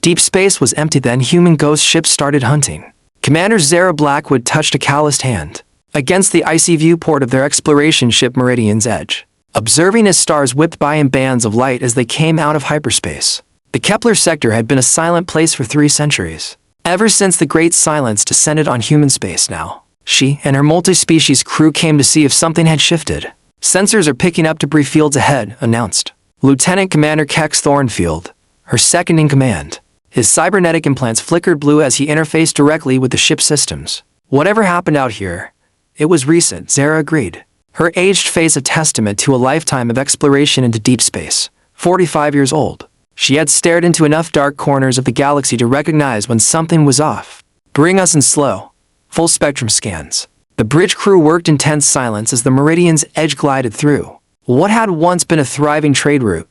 Deep space was empty then. Human ghost ships started hunting. Commander Zara Blackwood touched a calloused hand against the icy viewport of their exploration ship Meridian's Edge, observing as stars whipped by in bands of light as they came out of hyperspace. The Kepler sector had been a silent place for 3 centuries. Ever since the Great Silence descended on human space now, she and her multi-species crew came to see if something had shifted. Sensors are picking up debris fields ahead, announced Lieutenant Commander Kex Thornfield, her second in command. His cybernetic implants flickered blue as he interfaced directly with the ship's systems. Whatever happened out here, it was recent, Zara agreed, her aged face a testament to a lifetime of exploration into deep space. 45 years old, she had stared into enough dark corners of the galaxy to recognize when something was off. Bring us in slow, full-spectrum scans. The bridge crew worked in tense silence as the Meridian's Edge glided through what had once been a thriving trade route.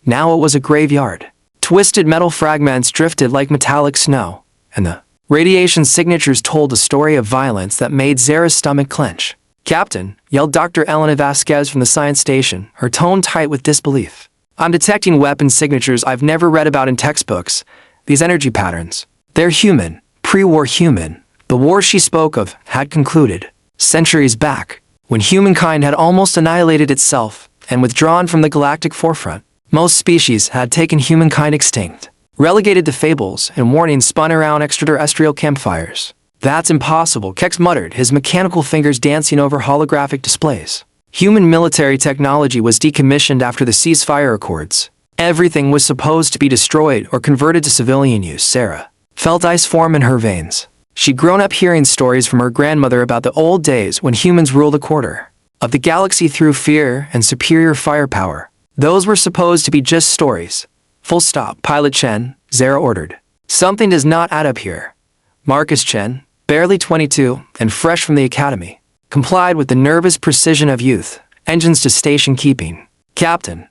Now it was a graveyard. Twisted metal fragments drifted like metallic snow, and the radiation signatures told a story of violence that made Zara's stomach clench. "Captain," yelled Dr. Elena Vasquez from the science station, her tone tight with disbelief. "I'm detecting weapon signatures I've never read about in textbooks. These energy patterns. They're human, pre-war human." The war she spoke of had concluded centuries back, when humankind had almost annihilated itself and withdrawn from the galactic forefront. Most species had taken humankind extinct, relegated to fables and warnings spun around extraterrestrial campfires. "That's impossible," Kex muttered, his mechanical fingers dancing over holographic displays. Human military technology was decommissioned after the ceasefire accords. Everything was supposed to be destroyed or converted to civilian use. Sarah felt ice form in her veins. She'd grown up hearing stories from her grandmother about the old days when humans ruled a quarter of the galaxy through fear and superior firepower. Those were supposed to be just stories. Full stop. "Pilot Chen," Zara ordered. "Something does not add up here." Marcus Chen, barely 22 and fresh from the academy, complied with the nervous precision of youth. "Engines to station keeping." "Captain,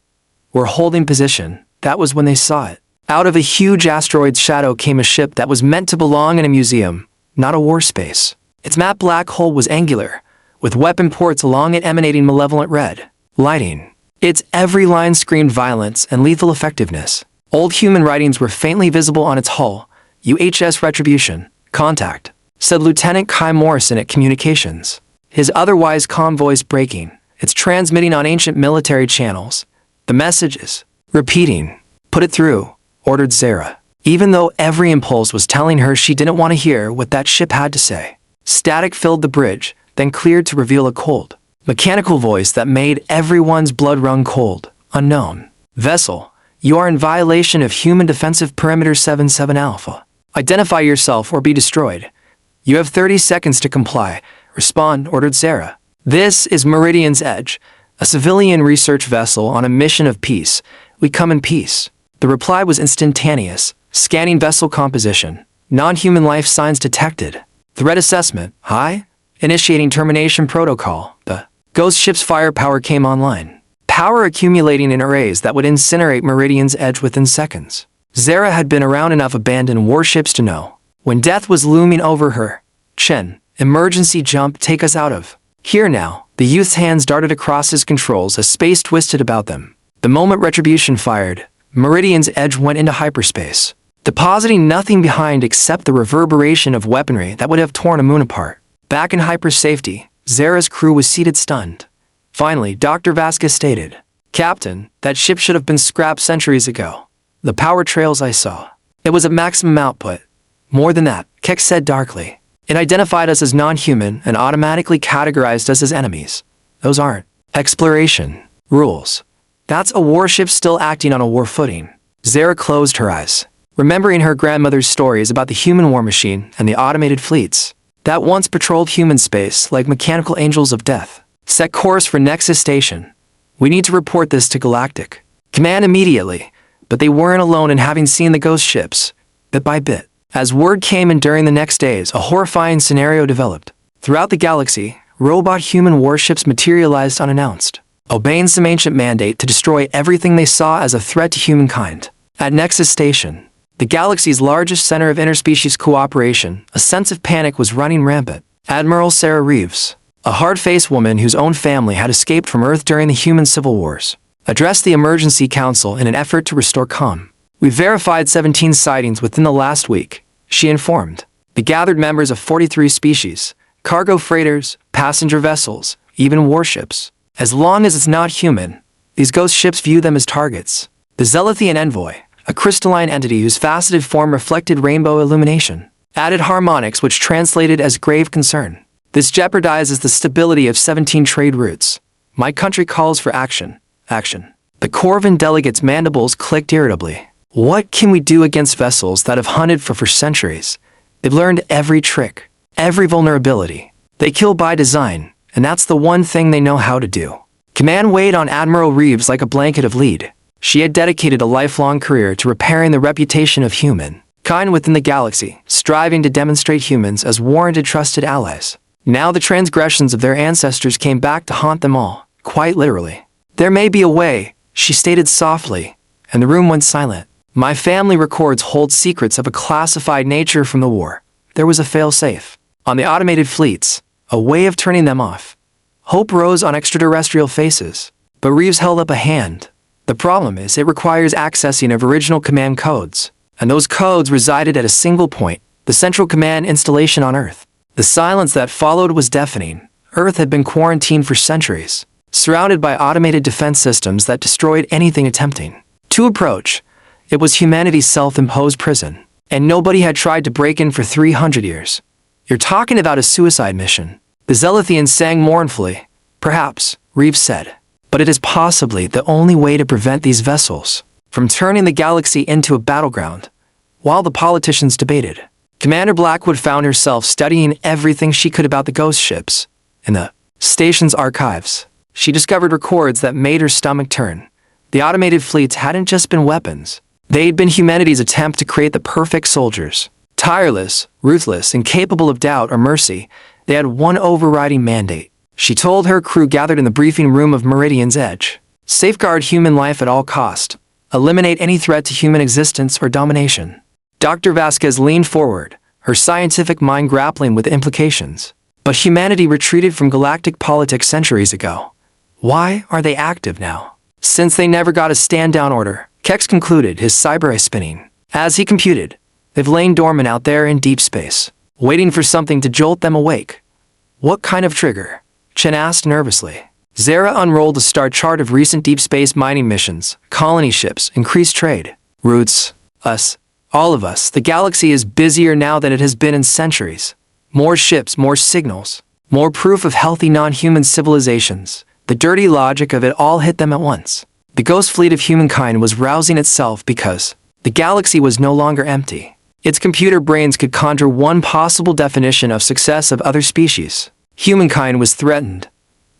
we're holding position." That was when they saw it. Out of a huge asteroid's shadow came a ship that was meant to belong in a museum, not a war space. Its matte black hull was angular, with weapon ports along it emanating malevolent red lighting. Its every line screamed violence and lethal effectiveness. Old human writings were faintly visible on its hull. "UHS Retribution. Contact," said Lieutenant Kai Morrison at Communications, his otherwise calm voice breaking. "It's transmitting on ancient military channels. The message is repeating." "Put it through," ordered Zara, even though every impulse was telling her she didn't want to hear what that ship had to say. Static filled the bridge, then cleared to reveal a cold, mechanical voice that made everyone's blood run cold. "Unknown vessel, you are in violation of Human Defensive Perimeter 77 Alpha. Identify yourself or be destroyed. You have 30 seconds to comply. Respond," ordered Zara. "This is Meridian's Edge, a civilian research vessel on a mission of peace. We come in peace." The reply was instantaneous. "Scanning vessel composition. Non-human life signs detected. Threat assessment high. Initiating termination protocol." The ghost ship's firepower came online, power accumulating in arrays that would incinerate Meridian's Edge within seconds. Zara had been around enough abandoned warships to know when death was looming over her. "Chen, emergency jump, take us out of here now." The youth's hands darted across his controls as space twisted about them. The moment Retribution fired, Meridian's Edge went into hyperspace, depositing nothing behind except the reverberation of weaponry that would have torn a moon apart. Back in hyper safety, Zara's crew was seated stunned. Finally, Dr. Vasquez stated, "Captain, that ship should have been scrapped centuries ago. The power trails I saw. It was at maximum output. More than that," Kex said darkly. "It identified us as non-human and automatically categorized us as enemies. Those aren't exploration rules. That's a warship still acting on a war footing." Zara closed her eyes, remembering her grandmother's stories about the human war machine and the automated fleets that once patrolled human space like mechanical angels of death. "Set course for Nexus Station. We need to report this to Galactic. Command immediately." But they weren't alone in having seen the ghost ships, bit by bit. As word came in during the next days, a horrifying scenario developed. Throughout the galaxy, robot-human warships materialized unannounced, obeying some ancient mandate to destroy everything they saw as a threat to humankind. At Nexus Station, the galaxy's largest center of interspecies cooperation, a sense of panic was running rampant. Admiral Sarah Reeves, a hard-faced woman whose own family had escaped from Earth during the human civil wars, addressed the Emergency Council in an effort to restore calm. We verified 17 sightings within the last week, she informed. The gathered members of 43 species, cargo freighters, passenger vessels, even warships. As long as it's not human, these ghost ships view them as targets. The Zelithian envoy, a crystalline entity whose faceted form reflected rainbow illumination, added harmonics which translated as grave concern. This jeopardizes the stability of 17 trade routes. My country calls for action. Action. The Corvin delegates' mandibles clicked irritably. What can we do against vessels that have hunted for centuries? They've learned every trick, every vulnerability. They kill by design, and that's the one thing they know how to do. Command weighed on Admiral Reeves like a blanket of lead. She had dedicated a lifelong career to repairing the reputation of humankind within the galaxy, striving to demonstrate humans as warranted trusted allies. Now the transgressions of their ancestors came back to haunt them all, quite literally. There may be a way, she stated softly, and the room went silent. My family records hold secrets of a classified nature from the war. There was a fail-safe. On the automated fleets, a way of turning them off. Hope rose on extraterrestrial faces, but Reeves held up a hand. The problem is it requires accessing of original command codes, and those codes resided at a single point, the central command installation on Earth. The silence that followed was deafening. Earth had been quarantined for centuries, surrounded by automated defense systems that destroyed anything attempting to approach. It was humanity's self-imposed prison, and nobody had tried to break in for 300 years. You're talking about a suicide mission. The Zelithians sang mournfully. Perhaps, Reeves said, but it is possibly the only way to prevent these vessels from turning the galaxy into a battleground. While the politicians debated, Commander Blackwood found herself studying everything she could about the ghost ships. In the station's archives, she discovered records that made her stomach turn. The automated fleets hadn't just been weapons. They'd been humanity's attempt to create the perfect soldiers. Tireless, ruthless, and capable of doubt or mercy, they had one overriding mandate. She told her crew gathered in the briefing room of Meridian's Edge. Safeguard human life at all cost. Eliminate any threat to human existence or domination. Dr. Vasquez leaned forward, her scientific mind grappling with the implications. But humanity retreated from galactic politics centuries ago. Why are they active now? Since they never got a stand-down order, Kex concluded, his cyber eye spinning. As he computed, they've lain dormant out there in deep space, waiting for something to jolt them awake. What kind of trigger? Chen asked nervously. Zara unrolled a star chart of recent deep space mining missions, colony ships, increased trade routes. Us, all of us, the galaxy is busier now than it has been in centuries. More ships, more signals, more proof of healthy non-human civilizations. The dirty logic of it all hit them at once. The ghost fleet of humankind was rousing itself because the galaxy was no longer empty. Its computer brains could conjure one possible definition of success of other species. Humankind was threatened.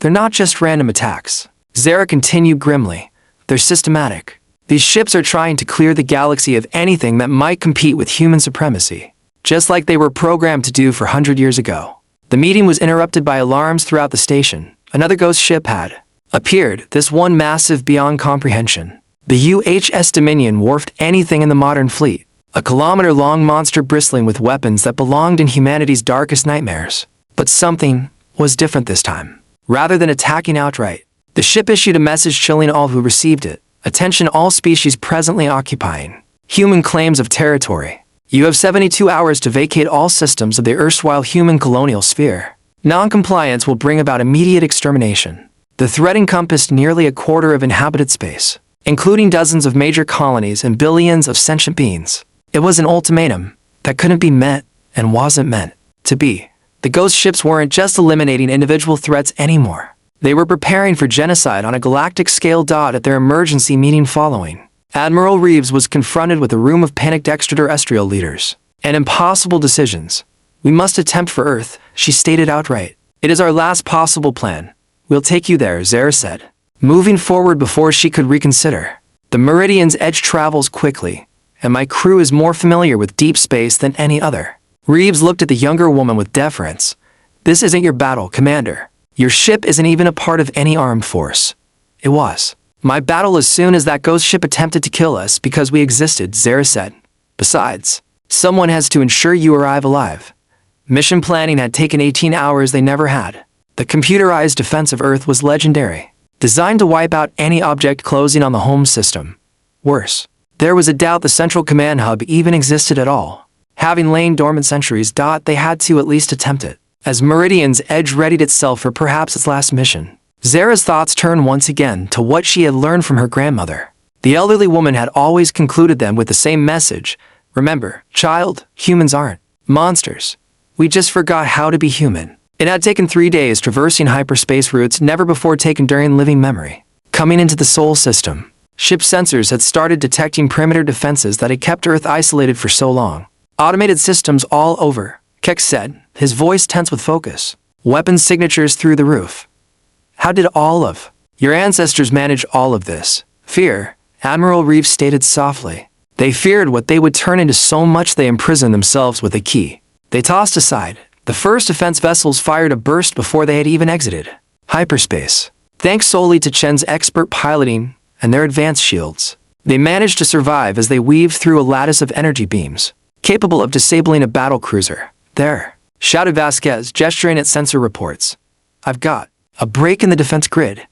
They're not just random attacks. Zara continued grimly. They're systematic. These ships are trying to clear the galaxy of anything that might compete with human supremacy, just like they were programmed to do for 100 years ago. The meeting was interrupted by alarms throughout the station. Another ghost ship had appeared, this one massive beyond comprehension. The UHS Dominion dwarfed anything in the modern fleet, a kilometer-long monster bristling with weapons that belonged in humanity's darkest nightmares. But something was different this time. Rather than attacking outright, the ship issued a message chilling all who received it. Attention all species presently occupying human claims of territory. You have 72 hours to vacate all systems of the erstwhile human colonial sphere. Non-compliance will bring about immediate extermination. The threat encompassed nearly a quarter of inhabited space, including dozens of major colonies and billions of sentient beings. It was an ultimatum that couldn't be met and wasn't meant to be. The ghost ships weren't just eliminating individual threats anymore. They were preparing for genocide on a galactic scale. At their emergency meeting following, Admiral Reeves was confronted with a room of panicked extraterrestrial leaders and impossible decisions. We must attempt for Earth, she stated outright. It is our last possible plan. We'll take you there, Zara said, moving forward before she could reconsider. The Meridian's Edge travels quickly, and my crew is more familiar with deep space than any other. Reeves looked at the younger woman with deference. This isn't your battle, Commander. Your ship isn't even a part of any armed force. It was my battle as soon as that ghost ship attempted to kill us because we existed, Zara said. Besides, someone has to ensure you arrive alive. Mission planning had taken 18 hours they never had. The computerized defense of Earth was legendary, designed to wipe out any object closing on the home system. Worse, There was a doubt the central command hub even existed at all. Having lain dormant centuries, they had to at least attempt it. As Meridian's Edge readied itself for perhaps its last mission, Zara's thoughts turned once again to what she had learned from her grandmother. The elderly woman had always concluded them with the same message. Remember, child, humans aren't monsters. We just forgot how to be human. It had taken 3 days traversing hyperspace routes never before taken during living memory. Coming into the Sol system, ship sensors had started detecting perimeter defenses that had kept Earth isolated for so long. Automated systems all over, Keck said, his voice tense with focus. Weapon signatures through the roof. How did all of your ancestors manage all of this? Fear, Admiral Reeves stated softly. They feared what they would turn into so much they imprisoned themselves with a key. They tossed aside. The first defense vessels fired a burst before they had even exited hyperspace. Thanks solely to Chen's expert piloting and their advanced shields, they managed to survive as they weaved through a lattice of energy beams, capable of disabling a battle cruiser. There, shouted Vasquez, gesturing at sensor reports. I've got a break in the defense grid.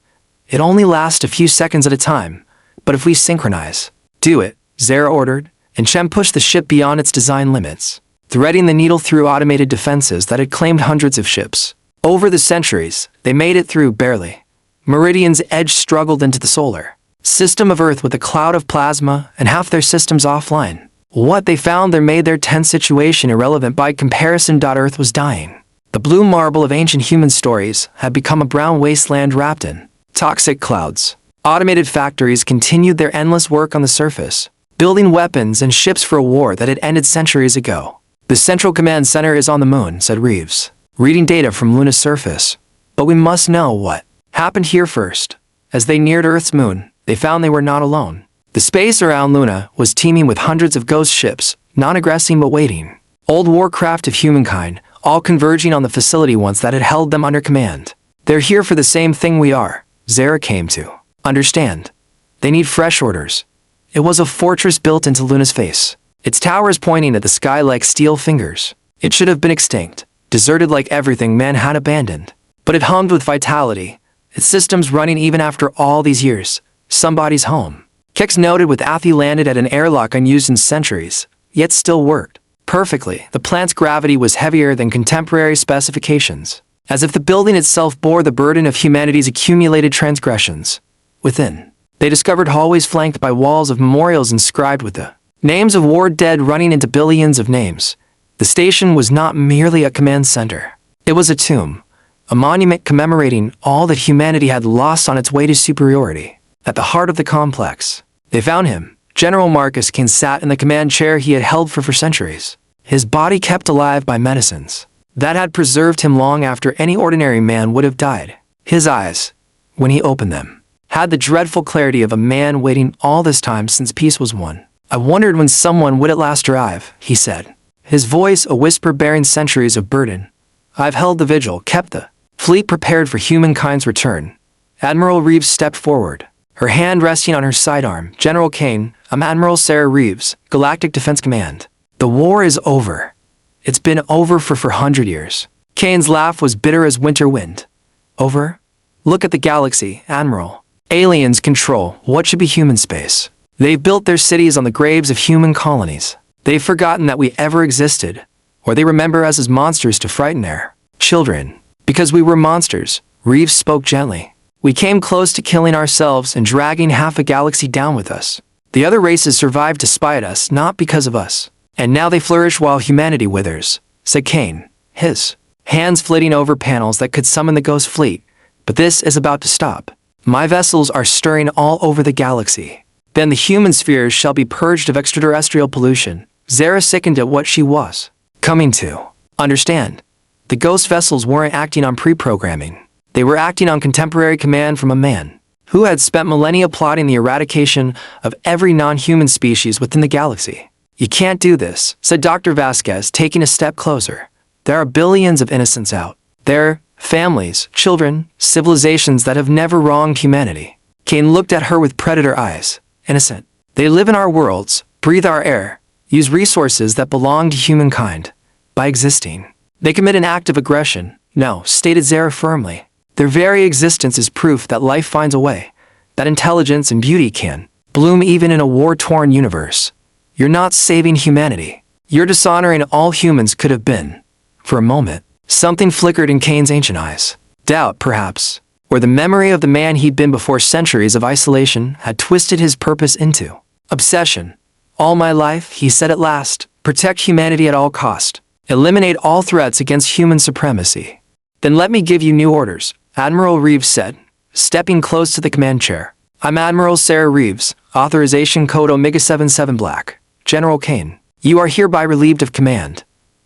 It only lasts a few seconds at a time, but if we synchronize, do it, Zara ordered, and Chen pushed the ship beyond its design limits, threading the needle through automated defenses that had claimed hundreds of ships. Over the centuries, they made it through barely. Meridian's Edge struggled into the solar system of Earth with a cloud of plasma and half their systems offline. What they found there made their tense situation irrelevant by comparison. Earth was dying. The blue marble of ancient human stories had become a brown wasteland wrapped in toxic clouds. Automated factories continued their endless work on the surface, building weapons and ships for a war that had ended centuries ago. The Central Command Center is on the moon, said Reeves, reading data from Luna's surface. But we must know what happened here first. As they neared Earth's moon, they found they were not alone. The space around Luna was teeming with hundreds of ghost ships, non-aggressing but waiting. Old warcraft of humankind, all converging on the facility once that had held them under command. They're here for the same thing we are, Zara came to understand. They need fresh orders. It was a fortress built into Luna's face, its towers pointing at the sky like steel fingers. It should have been extinct, deserted like everything man had abandoned. But it hummed with vitality, its systems running even after all these years. Somebody's home. Kix noted with Athi landed at an airlock unused in centuries, yet still worked perfectly. The plant's gravity was heavier than contemporary specifications, as if the building itself bore the burden of humanity's accumulated transgressions. Within, they discovered hallways flanked by walls of memorials inscribed with the names of war dead running into billions of names. The station was not merely a command center. It was a tomb, a monument commemorating all that humanity had lost on its way to superiority. At the heart of the complex, they found him. General Marcus King sat in the command chair he had held for centuries, his body kept alive by medicines that had preserved him long after any ordinary man would have died. His eyes, when he opened them, had the dreadful clarity of a man waiting all this time since peace was won. I wondered when someone would at last arrive, he said, his voice a whisper bearing centuries of burden. I've held the vigil, kept the fleet prepared for humankind's return. Admiral Reeves stepped forward, her hand resting on her sidearm. General Kane, I'm Admiral Sarah Reeves, Galactic Defense Command. The war is over. It's been over for 400 years. Kane's laugh was bitter as winter wind. Over? Look at the galaxy, Admiral. Aliens control what should be human space. They've built their cities on the graves of human colonies. They've forgotten that we ever existed, or they remember us as monsters to frighten their children. Because we were monsters, Reeves spoke gently. We came close to killing ourselves and dragging half a galaxy down with us. The other races survived despite us, not because of us. And now they flourish while humanity withers, said Kane, his hands flitting over panels that could summon the ghost fleet. But this is about to stop. My vessels are stirring all over the galaxy. Then the human spheres shall be purged of extraterrestrial pollution. Zara sickened at what she was coming to understand. The ghost vessels weren't acting on pre-programming. They were acting on contemporary command from a man who had spent millennia plotting the eradication of every non-human species within the galaxy. You can't do this, said Dr. Vasquez, taking a step closer. There are billions of innocents out there, families, children, civilizations that have never wronged humanity. Kane looked at her with predator eyes. Innocent. They live in our worlds, breathe our air, use resources that belong to humankind. By existing, they commit an act of aggression. No, stated Zara firmly. Their very existence is proof that life finds a way, that intelligence and beauty can bloom even in a war-torn universe. You're not saving humanity. You're dishonoring all humans could have been. For a moment, something flickered in Kane's ancient eyes. Doubt, perhaps, or the memory of the man he'd been before centuries of isolation had twisted his purpose into obsession. All my life, he said at last, protect humanity at all cost. Eliminate all threats against human supremacy. Then let me give you new orders, Admiral Reeves said, stepping close to the command chair. I'm Admiral Sarah Reeves, authorization code Omega-77 Black. General Kane, you are hereby relieved of command.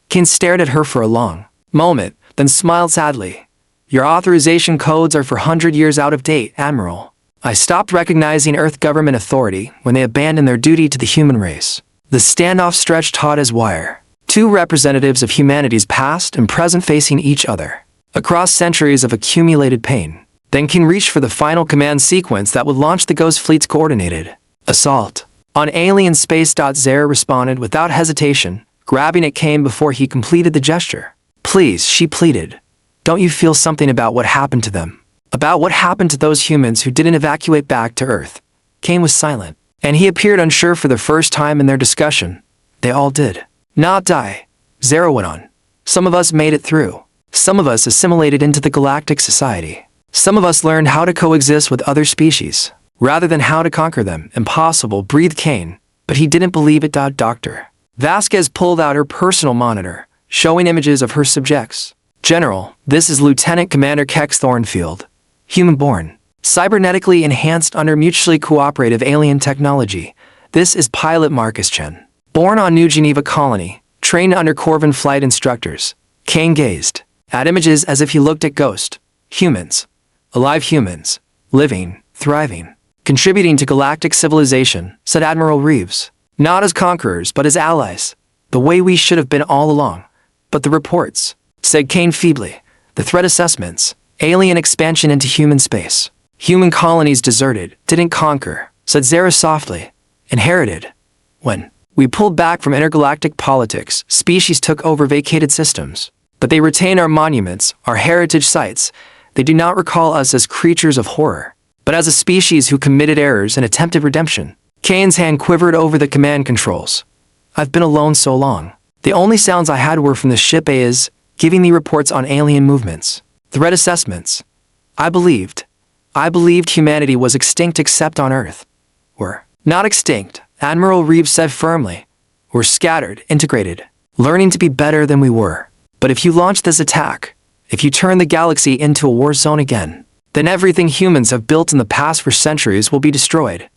Kane stared at her for a long moment, then smiled sadly. Your authorization codes are for 100 years out of date, Admiral. I stopped recognizing Earth government authority when they abandoned their duty to the human race. The standoff stretched taut as wire. Two representatives of humanity's past and present facing each other. Across centuries of accumulated pain. Then Kane reached for the final command sequence that would launch the Ghost Fleet's coordinated assault on alien space. Zara responded without hesitation, grabbing at Kane before he completed the gesture. Please, she pleaded. Don't you feel something about what happened to them? About what happened to those humans who didn't evacuate back to Earth? Kane was silent, and he appeared unsure for the first time in their discussion. They all did not die, Zara went on. Some of us made it through. Some of us assimilated into the Galactic Society. Some of us learned how to coexist with other species, rather than how to conquer them. Impossible, breathed Kane, but he didn't believe it. Dr. Vasquez pulled out her personal monitor, showing images of her subjects. General, this is Lieutenant Commander Kex Thornfield. Human-born, cybernetically enhanced under mutually cooperative alien technology. This is Pilot Marcus Chen. Born on New Geneva Colony, trained under Corvin flight instructors. Kane gazed at images as if he looked at ghost humans. Alive humans, living, thriving, contributing to galactic civilization, said Admiral Reeves. Not as conquerors, but as allies. The way we should have been all along. But the reports, said Kane feebly. The threat assessments, alien expansion into human space. Human colonies deserted, didn't conquer, said Zara softly. Inherited. When we pulled back from intergalactic politics, species took over vacated systems. But they retain our monuments, our heritage sites. They do not recall us as creatures of horror, but as a species who committed errors and attempted redemption. Kane's hand quivered over the command controls. I've been alone so long. The only sounds I had were from the ship is giving me reports on alien movements, threat assessments. I believed humanity was extinct except on Earth. We're not extinct, Admiral Reeves said firmly. We're scattered, integrated, learning to be better than we were. But if you launch this attack, if you turn the galaxy into a war zone again, then everything humans have built in the past for centuries will be destroyed.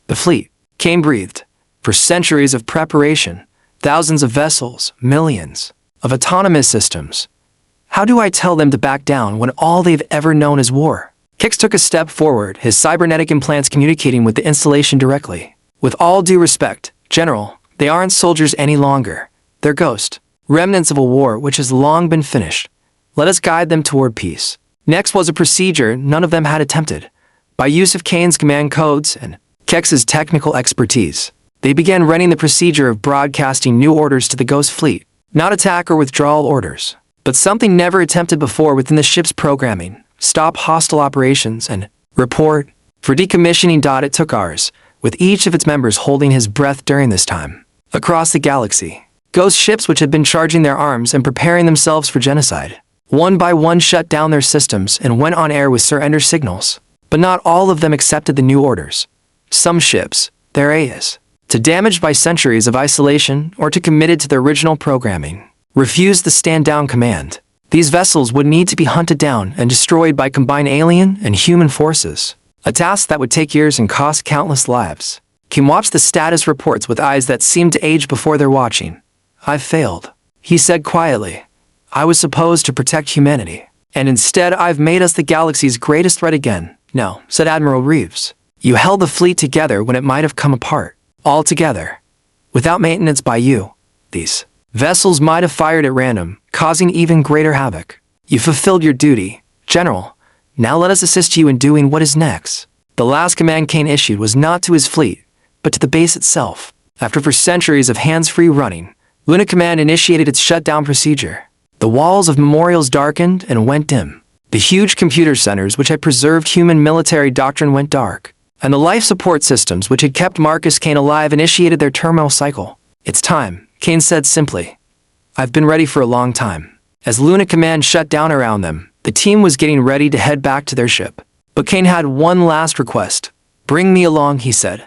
The fleet, Kane breathed. For centuries of preparation, thousands of vessels, millions of autonomous systems. How do I tell them to back down when all they've ever known is war? Kix took a step forward, his cybernetic implants communicating with the installation directly. With all due respect, General, they aren't soldiers any longer. They're ghosts, remnants of a war which has long been finished. Let us guide them toward peace. Next was a procedure none of them had attempted. By use of Kane's command codes and Kex's technical expertise, they began running the procedure of broadcasting new orders to the Ghost Fleet. Not attack or withdrawal orders, but something never attempted before within the ship's programming. Stop hostile operations and report. For decommissioning. It took hours, with each of its members holding his breath during this time. Across the galaxy, ghost ships which had been charging their arms and preparing themselves for genocide, one by one shut down their systems and went on air with surrender signals. But not all of them accepted the new orders. Some ships, their AIs, too damaged by centuries of isolation or too committed to their original programming, refused the stand-down command. These vessels would need to be hunted down and destroyed by combined alien and human forces, a task that would take years and cost countless lives. Kim watched the status reports with eyes that seemed to age before their watching. I've failed, he said quietly. I was supposed to protect humanity, and instead I've made us the galaxy's greatest threat again. No, said Admiral Reeves. You held the fleet together when it might have come apart. All together. Without maintenance by you, these vessels might have fired at random, causing even greater havoc. You fulfilled your duty, General. Now let us assist you in doing what is next. The last command Kane issued was not to his fleet, but to the base itself. After for centuries of hands-free running, Luna Command initiated its shutdown procedure. The walls of memorials darkened and went dim. The huge computer centers which had preserved human military doctrine went dark. and the life support systems which had kept Marcus Kane alive initiated their terminal cycle. "It's time," Kane said simply. "I've been ready for a long time." As Luna Command shut down around them, the team was getting ready to head back to their ship. But Kane had one last request. "Bring me along," he said.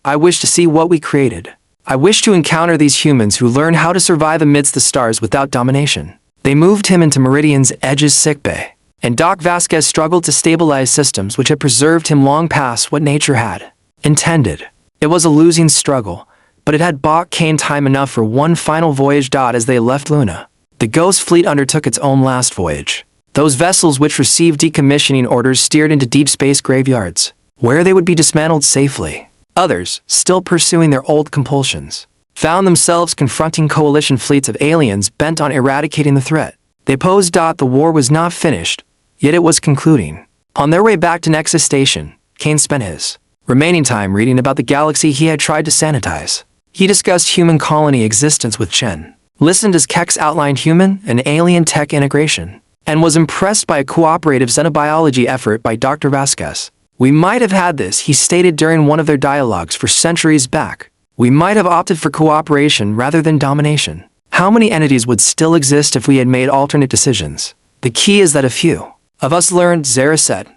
"I wish to see what we created. I wish to encounter these humans who learn how to survive amidst the stars without domination." They moved him into Meridian's Edge's sickbay, and Doc Vasquez struggled to stabilize systems which had preserved him long past what nature had intended. It was a losing struggle, but it had bought Kane time enough for one final voyage. As they left Luna, the Ghost Fleet undertook its own last voyage. Those vessels which received decommissioning orders steered into deep space graveyards, where they would be dismantled safely. Others, still pursuing their old compulsions, found themselves confronting coalition fleets of aliens bent on eradicating the threat they posed. The war was not finished, yet it was concluding. On their way back to Nexus Station, Kane spent his remaining time reading about the galaxy he had tried to sanitize. He discussed human colony existence with Chen, listened as Kex outlined human and alien tech integration, and was impressed by a cooperative xenobiology effort by Dr. Vasquez. "We might have had this," he stated during one of their dialogues for centuries back. "We might have opted for cooperation rather than domination. How many entities would still exist if we had made alternate decisions? The key is that a few of us learned," Zara said.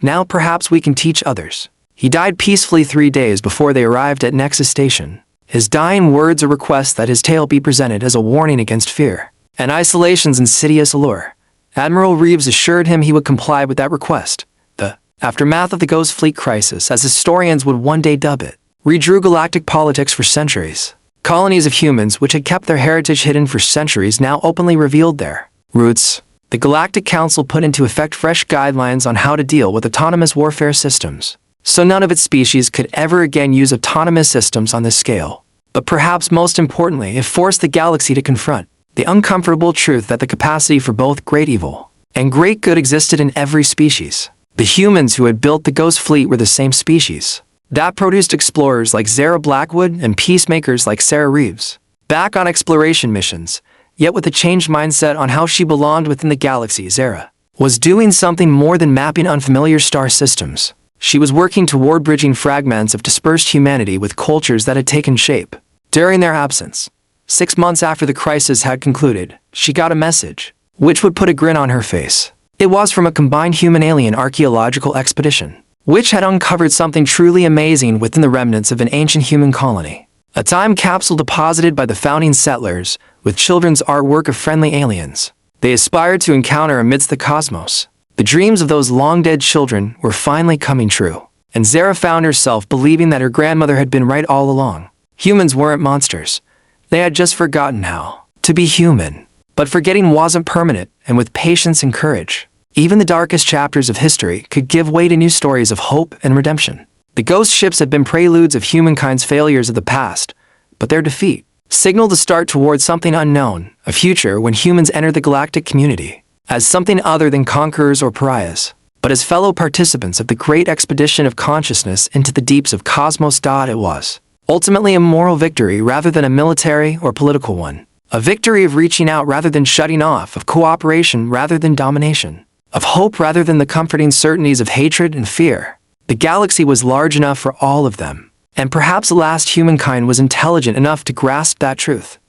"Now perhaps we can teach others." He died peacefully 3 days before they arrived at Nexus Station. His dying words a request that his tale be presented as a warning against fear and isolation's insidious allure. Admiral Reeves assured him he would comply with that request. The aftermath of the Ghost Fleet crisis, as historians would one day dub it, redrew galactic politics for centuries. Colonies of humans which had kept their heritage hidden for centuries now openly revealed their roots. The Galactic Council put into effect fresh guidelines on how to deal with autonomous warfare systems, so none of its species could ever again use autonomous systems on this scale. But perhaps most importantly, it forced the galaxy to confront the uncomfortable truth that the capacity for both great evil and great good existed in every species. The humans who had built the Ghost Fleet were the same species that produced explorers like Zara Blackwood and peacemakers like Sarah Reeves, back on exploration missions, yet with a changed mindset on how she belonged within the galaxy. Zara was doing something more than mapping unfamiliar star systems. She was working toward bridging fragments of dispersed humanity with cultures that had taken shape during their absence. 6 months after the crisis had concluded, she got a message, which would put a grin on her face. It was from a combined human-alien archaeological expedition, which had uncovered something truly amazing within the remnants of an ancient human colony. A time capsule deposited by the founding settlers, with children's artwork of friendly aliens they aspired to encounter amidst the cosmos. The dreams of those long-dead children were finally coming true, and Zara found herself believing that her grandmother had been right all along. Humans weren't monsters. They had just forgotten how to be human. But forgetting wasn't permanent, and with patience and courage, even the darkest chapters of history could give way to new stories of hope and redemption. The ghost ships had been preludes of humankind's failures of the past, but their defeat signaled a start towards something unknown, a future when humans entered the galactic community as something other than conquerors or pariahs, but as fellow participants of the great expedition of consciousness into the deeps of cosmos. It was ultimately a moral victory rather than a military or political one. A victory of reaching out rather than shutting off, of cooperation rather than domination, of hope rather than the comforting certainties of hatred and fear. The galaxy was large enough for all of them, and perhaps the last humankind was intelligent enough to grasp that truth.